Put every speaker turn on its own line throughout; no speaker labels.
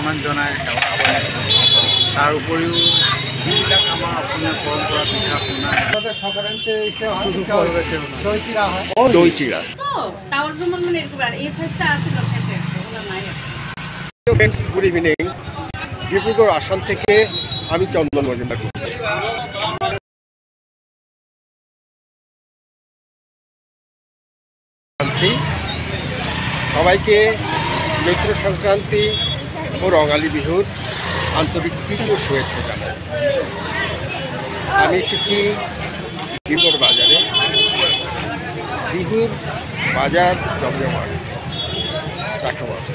সন্মান জনাই সেৱা কৰে। তাৰ উপৰিও যিবিলাক আমাৰ অসমীয়া পৰম্পৰা পিঠা পনা
দই চিরা গুড ইভিনিং। ডিব্রুগড় আসাম থেকে আমি চন্দন মজুমদার করছি। সবাইকে চৈত্র সংক্রান্তি ও রঙালী বিহুর আন্তরিক প্রীতি শুভেচ্ছা জানাই। আমি এসেছি ডিব্রুগড় বাজারে। বিহুর বাজার জমজমাট কাকে বলে।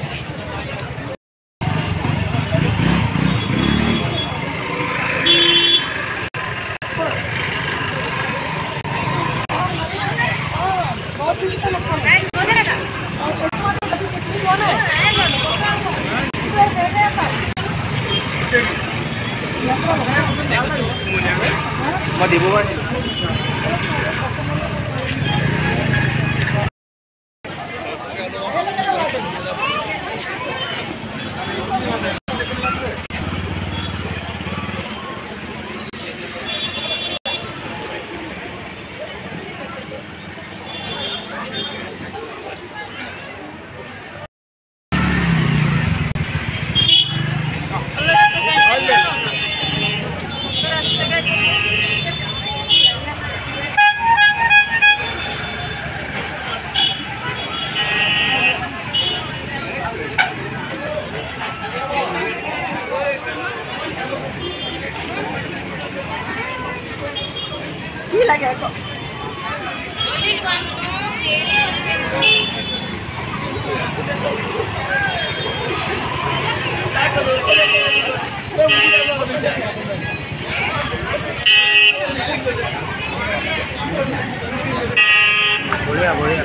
বঢ়িয়া বঢ়িয়া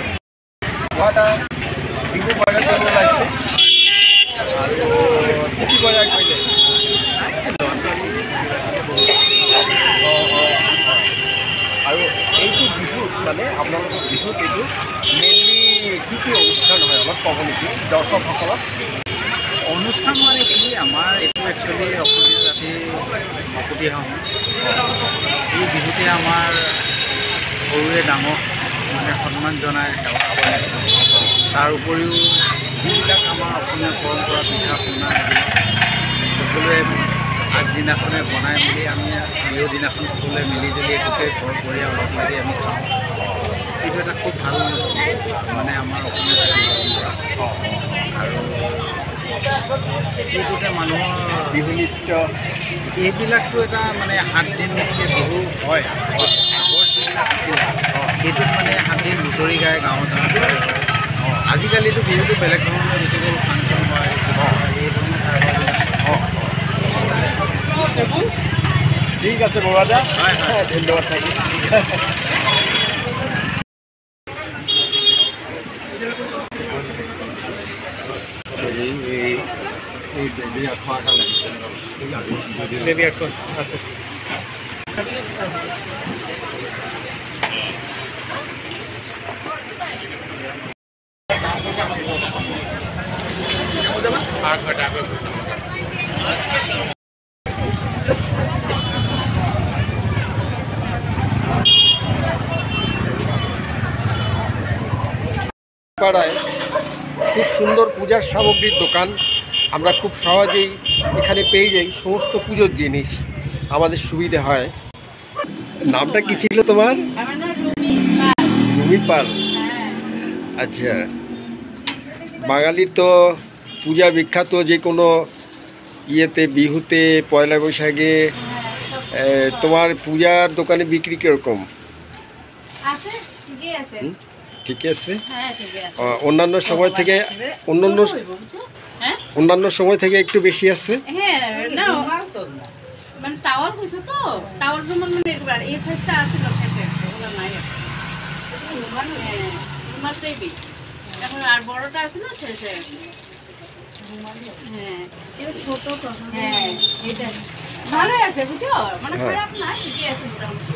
বিহু বজাৰ কৰিব লাগিছে আৰু কি বজাৰ কৰিলে? আৰু এইটো বিহুত মানে আপোনালোকৰ বিহুত এইটো মেইনলি কি কি অনুষ্ঠান হয় অলপ ক'ব নেকি দৰ্শকসকলক?
অনুষ্ঠান মানে কি আমাৰ এইটো একচুৱেলি অসমীয়া জাতিৰ মকুটিসমূহ এই বিহুতে আমাৰ সৰুৱে ডাঙৰ মানে সন্মান জনাই সেৱা কৰে। তাৰ উপৰিও যিবিলাক আমাৰ অসমীয়া পৰম্পৰা পিঠা পনা সকলোৱে আগদিনাখনে বনাই মেলি আমি বিহুৰ দিনাখন সকলোৱে মিলিজুলি গোটেই ঘৰ পৰিয়াল লগ লাগি আমি খাওঁ। এইটো এটা খুব ভাল মানে আমাৰ অসমীয়া জাতিৰ পৰম্পৰা। আৰু এইটোতে মানুহৰ
বিহু নৃত্য
এইবিলাকতো এটা মানে 7 দিনকৈ বিহু হয়। আগৰ যিবিলাক আছিল সেইটোত মানে 7 দিন হুঁচৰি গায় গাঁৱত গাঁৱত। আজিকালিতো বিহুটো বেলেগ ধৰণৰ গুচি গ'ল, ফাংচন হয় এই ধৰণৰ।
ঠিক আছে বৰুৱাদা,
হয় হয়
ধন্যবাদ থাকিল। বেবী আটখন আছে। পাড়ায় খুব সুন্দর পূজার সামগ্রীর দোকান আমরা খুব সহজেই এখানে পেয়ে যাই। সমস্ত পুজোর জিনিস আমাদের সুবিধে হয়। নামটা কি ছিল তোমার? রুমি পাল। আচ্ছা, বাঙালির তো পূজা বিখ্যাত। যে কোনো ইয়েতে বিহুতে পয়লা বৈশাখে তোমার পূজার দোকানে বিক্রি কিরকম? ঠিক আছে। অন্যান্য সময় থেকে অন্যান্য সময় থেকে একটু বেশি আছে।
মানে টাওয়ার কইছো তো টাওয়ার যেমন মানে একবার এই সাইজটা আছে না সেটা ওগুলো নাই রুমাল দেবি এখন আর বড়টা আছে না সেটা আছে হ্যাঁ এটা ছোট তো হ্যাঁ এটা ভালো আছে বুঝছো মানে খারাপ না ঠিকই আছে মোটামুটি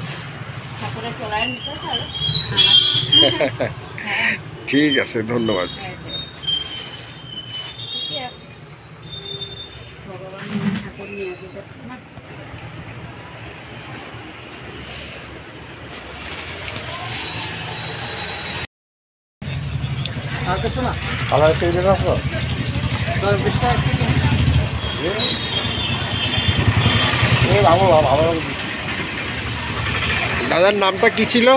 তারপরে চলায় নিতেছে আর
ঠিক আছে, ধন্যবাদ।
ঠিক আছে। নিয়ে যেতেছে না।
আর কিছু না
কালার তৈরি রাখো
10-20 টাকা কেজি।
দাদার নামটা কি ছিল?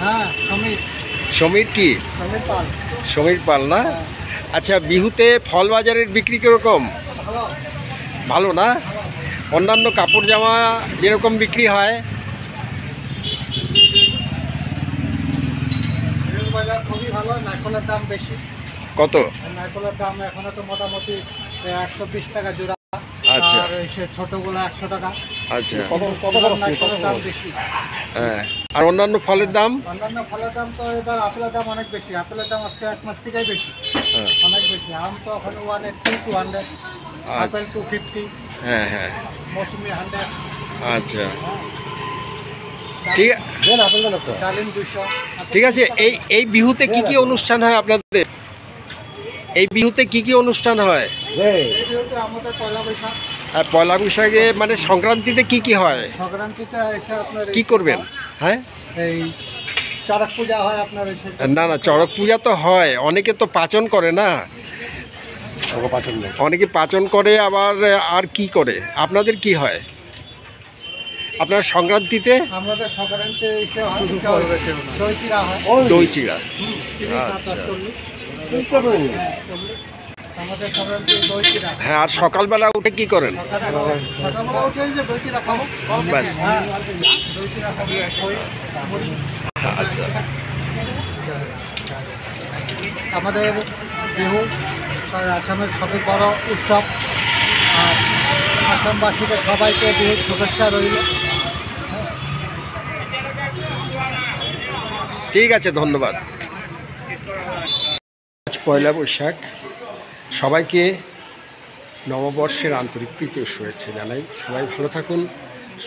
হ্যাঁ সমীর
সমীর কি?
সমীর পাল।
সমীর পাল না?
হ্যাঁ,
আচ্ছা, বিহুতে ফল বাজারের বিক্রি কিরকম?
ভালো।
ভালো না? অন্যান্য কাপড় জামা যেরকম বিক্রি হয়?
বিহুর বাজার খুবই ভালো, নারকেলের দাম বেশি।
কত?
নারকেলের দাম এখনো তো মোটামুটি 120 টাকা জোড়া।
আচ্ছা
আর সে ছোটগুলো 100 টাকা।
আচ্ছা,
নারকেলের দাম বেশি।
হ্যাঁ। আর অন্যান্য ফলের দাম?
অন্যান্য ফলের দাম তো এবার আপেলের দাম অনেক বেশি। আপেলের দাম আজকে 1 মাস থেকেই বেশি,
হ্যাঁ
অনেক বেশি। আম তো এখন 180 200, আপেল 250,
হ্যাঁ হ্যাঁ,
মৌসুমি 100।
আচ্ছা ঠিক
ডালিম 200।
ঠিক আছে। এই বিহুতে কি কি অনুষ্ঠান হয় আপনাদের? এই বিহুতে কি কি অনুষ্ঠান হয়?
এই বিহুতে আমাদের পয়লা বৈশাখ,
আর পয়লা বৈশাখে মানে সংক্রান্তিতে কি কি হয়?
সংক্রান্তিতে এসে আপনার
কি করবেন? হ্যাঁ,
এই চড়ক পূজা হয় আপনার এসে।
না না, চড়ক পূজা তো হয়, অনেকে তো পাচন করে না, অনেকে পাচন করে, আবার আর কি করে? আপনাদের কি হয় আপনার সংক্রান্তিতে?
আমাদের সংক্রান্তি এসে হয় দই চিড়া হয়।
দই চিড়া।
30,
আচ্ছা।
40। আমাদের সংক্রান্তি দই চিড়া।
হ্যাঁ, আর সকালবেলা উঠে কি করেন?
সকালবেলা উঠেই যে দই চিড়া খাবো।
ব্যাস।
হ্যাঁ, দই চিড়া খাবো, দই, মুড়ি।
আচ্ছা,
আমাদের বিহু আসামের সবচেয়ে বড় উৎসব। আর আসামবাসীকে সবাইকে বিহুর শুভেচ্ছা রইল।
ঠিক আছে, ধন্যবাদ। আজ পয়লা বৈশাখ, সবাইকে নববর্ষের আন্তরিক প্রীতি ও শুভেচ্ছা জানাই। সবাই ভালো থাকুন,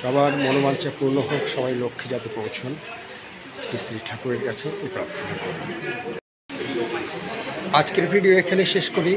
সবার মনোবাঞ্ছা পূর্ণ হোক, সবাই লক্ষ্যে যাতে পৌঁছন, শ্রী শ্রী ঠাকুরের কাছে এই প্রার্থনা করি। আজকের ভিডিও এখানে শেষ করি।